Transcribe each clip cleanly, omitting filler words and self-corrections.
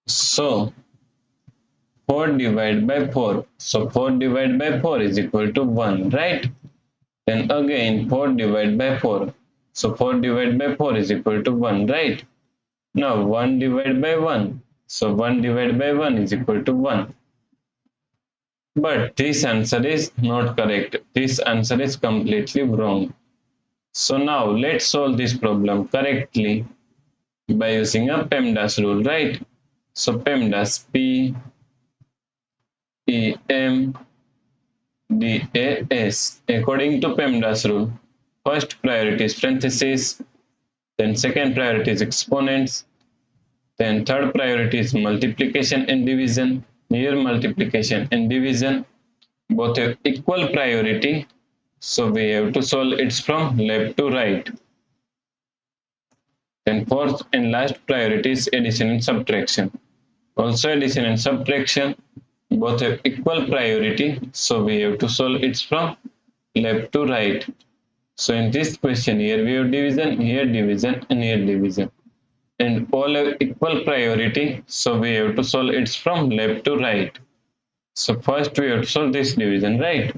So 4 divided by 4. So 4 divided by 4 is equal to 1, right? Then again 4 divided by 4. So 4 divided by 4 is equal to 1, right? Now 1 divided by 1. So 1 divided by 1 is equal to 1. But this answer is not correct. This answer is completely wrong. So now let's solve this problem correctly by using a PEMDAS rule, right? So PEMDAS, P-E-M-D-A-S. According to PEMDAS rule, first priority is parentheses, then second priority is exponents, then third priority is multiplication and division. Here multiplication and division both have equal priority, so we have to solve it from left to right. Then fourth and last priority is addition and subtraction. Also addition and subtraction both have equal priority, so we have to solve it from left to right. So in this question, here we have division, here division, and here division. And all have equal priority, so we have to solve it from left to right. So first we have to solve this division, right?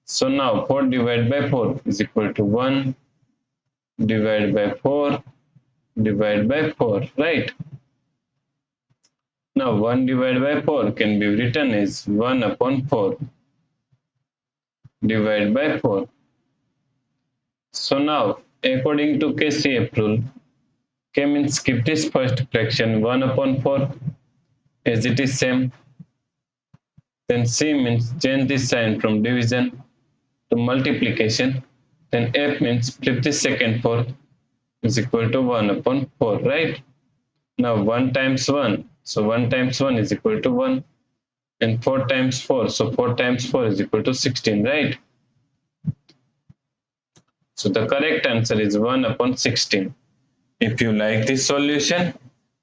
So now 4 divided by 4 is equal to 1 divided by 4 divided by 4, right? Now 1 divided by 4 can be written as 1 upon 4 divided by 4. So now according to KCF rule, K means keep this first fraction 1 upon 4 as it is same. Then C means change this sign from division to multiplication. Then F means flip the second 4 is equal to 1 upon 4, right? Now 1 times 1, so 1 times 1 is equal to 1, and 4 times 4, so 4 times 4 is equal to 16, right? So the correct answer is 1 upon 16. If you like this solution,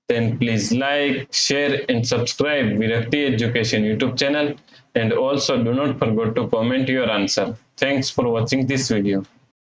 then please like, share and subscribe Virakti Education YouTube channel, and also do not forget to comment your answer. Thanks for watching this video.